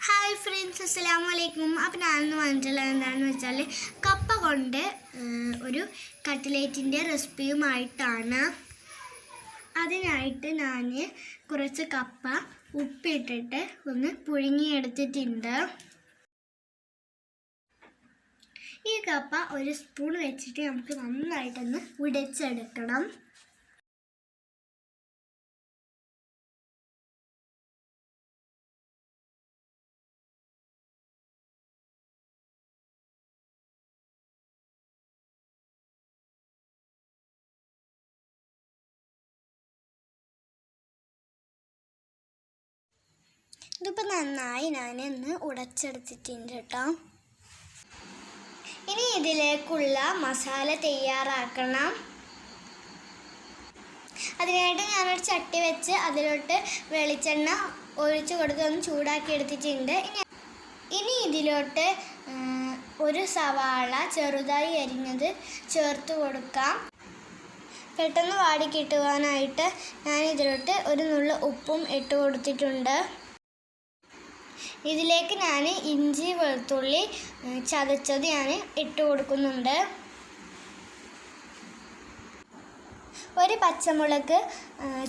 Hi friends, അസ്സലാമു അലൈക്കും. അപ്പം ഞാനൊന്ന് പറഞ്ഞിട്ടുള്ളത് എന്താണെന്ന് വെച്ചാൽ കപ്പ കൊണ്ട് ഒരു കട്ട്ലേറ്റിൻ്റെ റെസിപ്പിയുമായിട്ടാണ്. അതിനായിട്ട് ഞാൻ കുറച്ച് കപ്പ ഉപ്പിട്ടിട്ട് ഒന്ന് പുഴുങ്ങിയെടുത്തിട്ടുണ്ട്. ഈ കപ്പ ഒരു സ്പൂൺ വെച്ചിട്ട് നമുക്ക് നന്നായിട്ടൊന്ന് ഉടച്ചെടുക്കണം. ഇതിപ്പോൾ നന്നായി ഞാനൊന്ന് ഉടച്ചെടുത്തിട്ടുണ്ട് കേട്ടോ. ഇനി ഇതിലേക്കുള്ള മസാല തയ്യാറാക്കണം. അതിനായിട്ട് ഞാനൊരു ചട്ടി വെച്ച് അതിലോട്ട് വെളിച്ചെണ്ണ ഒഴിച്ച് കൊടുത്ത് ഒന്ന് ചൂടാക്കി എടുത്തിട്ടുണ്ട്. ഇനി ഇതിലോട്ട് ഒരു സവാള ചെറുതായി അരിഞ്ഞത് ചേർത്ത് കൊടുക്കാം. പെട്ടെന്ന് വാടി കിട്ടുവാനായിട്ട് ഞാൻ ഇതിലോട്ട് ഒരു നുള്ളു ഉപ്പും ഇട്ട് കൊടുത്തിട്ടുണ്ട്. ഇതിലേക്ക് ഞാൻ ഇഞ്ചി വെളുത്തുള്ളി ചതച്ചത് ഞാൻ ഇട്ട് കൊടുക്കുന്നുണ്ട്. ഒരു പച്ചമുളക്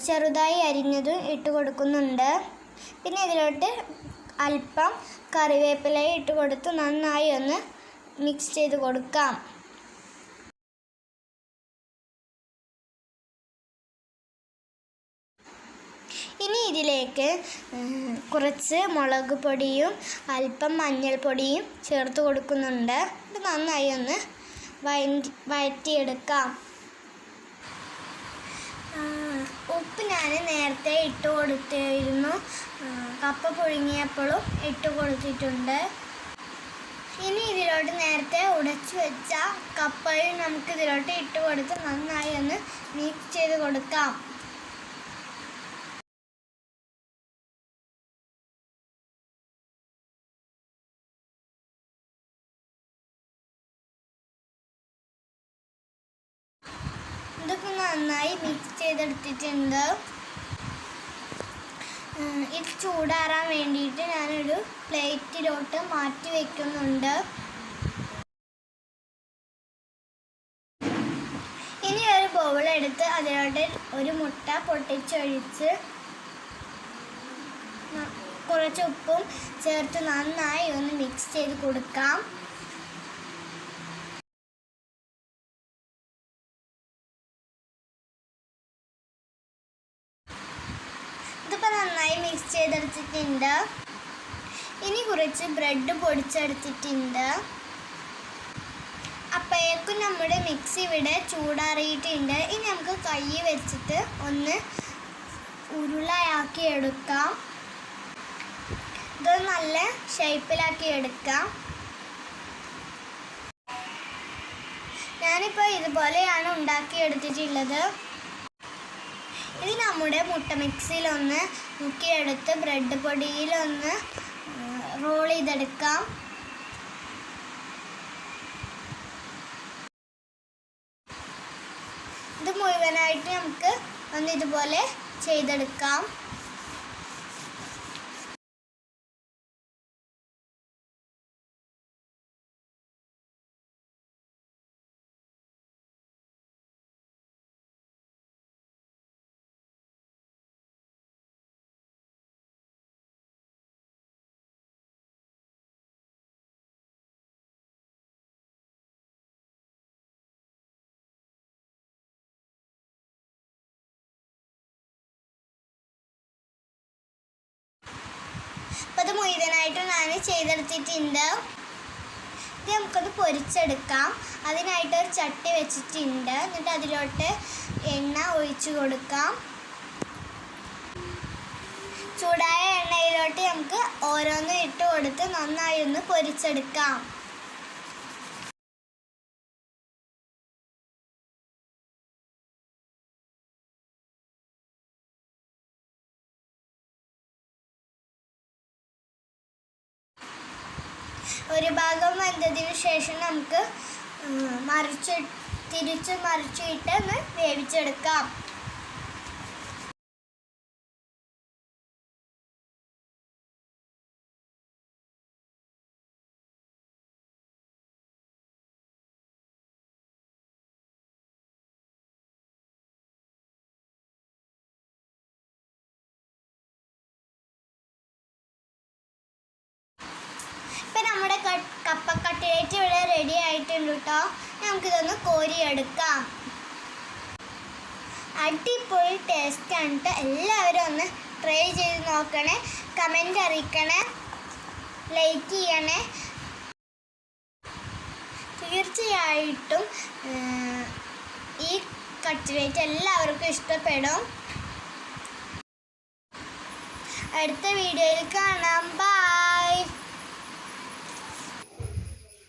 ചെറുതായി അരിഞ്ഞതും ഇട്ട് കൊടുക്കുന്നുണ്ട്. പിന്നെ ഇതിലോട്ട് അല്പം കറിവേപ്പില ഇട്ട് കൊടുത്ത് നന്നായി ഒന്ന് മിക്സ് ചെയ്ത് കൊടുക്കാം. ഇനി ഇതിലേക്ക് കുറച്ച് മുളക് പൊടിയും അല്പം മഞ്ഞൾപ്പൊടിയും ചേർത്ത് കൊടുക്കുന്നുണ്ട്. ഇത് നന്നായി ഒന്ന് വഴറ്റിയെടുക്കാം. ഉപ്പ് ഞാൻ നേരത്തെ ഇട്ട് കൊടുത്തിരുന്നു. കപ്പ പുഴുങ്ങിയപ്പോഴും ഇട്ട് കൊടുത്തിട്ടുണ്ട്. ഇനി ഇതിലോട്ട് നേരത്തെ ഉടച്ചു വെച്ച കപ്പയും നമുക്ക് ഇതിലോട്ട് ഇട്ട് കൊടുത്ത് നന്നായി ഒന്ന് മിക്സ് ചെയ്ത് കൊടുക്കാം. ഇതൊക്കെ നന്നായി മിക്സ് ചെയ്തെടുത്തിട്ടുണ്ട്. ഇത് ചൂടാറാൻ വേണ്ടിയിട്ട് ഞാനൊരു പ്ലേറ്റിലോട്ട് മാറ്റി വയ്ക്കുന്നുണ്ട്. ഇനി ഒരു ബൗൾ എടുത്ത് അതിലോട്ട് ഒരു മുട്ട പൊട്ടിച്ചൊഴിച്ച് കുറച്ച് ഉപ്പും ചേർത്ത് നന്നായി ഒന്ന് മിക്സ് ചെയ്ത് കൊടുക്കാം. ഇതിപ്പോൾ നന്നായി മിക്സ് ചെയ്തെടുത്തിട്ടുണ്ട്. ഇനി കുറച്ച് ബ്രെഡ് പൊടിച്ചെടുത്തിട്ടുണ്ട്. അപ്പോഴേക്കും നമ്മുടെ മിക്സി ഇവിടെ ചൂടാറിയിട്ടുണ്ട്. ഇനി നമുക്ക് കൈ വെച്ചിട്ട് ഒന്ന് ഉരുളയാക്കി എടുക്കാം. ഇത് നല്ല ഷേപ്പിലാക്കി എടുക്കാം. ഞാനിപ്പോൾ ഇതുപോലെയാണ് ഉണ്ടാക്കിയെടുത്തിട്ടുള്ളത്. ഇത് നമ്മുടെ മുട്ട മിക്സിയിലൊന്ന് മുക്കിയെടുത്ത് ബ്രെഡ് പൊടിയിലൊന്ന് റോൾ ചെയ്തെടുക്കാം. ഇത് മുഴുവനായിട്ട് നമുക്ക് ഒന്ന് ഇതുപോലെ ചെയ്തെടുക്കാം. അപ്പോൾ അത് മുഴുവനായിട്ട് ഞാൻ ചെയ്തെടുത്തിട്ടുണ്ട്. ഇത് നമുക്കത് പൊരിച്ചെടുക്കാം. അതിനായിട്ട് ഒരു ചട്ടി വെച്ചിട്ടുണ്ട്. എന്നിട്ട് അതിലോട്ട് എണ്ണ ഒഴിച്ചു കൊടുക്കാം. ചൂടായ എണ്ണയിലോട്ട് നമുക്ക് ഓരോന്നും ഇട്ട് കൊടുത്ത് നന്നായി ഒന്ന് പൊരിച്ചെടുക്കാം. ഒരു ഭാഗം വെന്തതിന് ശേഷം നമുക്ക് തിരിച്ച് മറിച്ചിട്ട് ഒന്ന് വേവിച്ചെടുക്കാം. നമ്മുടെ കപ്പ കട്ട്ലേറ്റ് ഇവിടെ റെഡി ആയിട്ടുണ്ട് കേട്ടോ. നമുക്കിതൊന്ന് കോരിയെടുക്കാം. അടിപൊളി ടേസ്റ്റാണ് കേട്ടോ. എല്ലാവരും ഒന്ന് ട്രൈ ചെയ്ത് നോക്കണേ. കമൻറ്റ് അറിയിക്കണേ, ലൈക്ക് ചെയ്യണേ. തീർച്ചയായിട്ടും ഈ കട്ട്ലേറ്റ് എല്ലാവർക്കും ഇഷ്ടപ്പെടും. അടുത്ത വീഡിയോയിൽ കാണാം. ബൈ.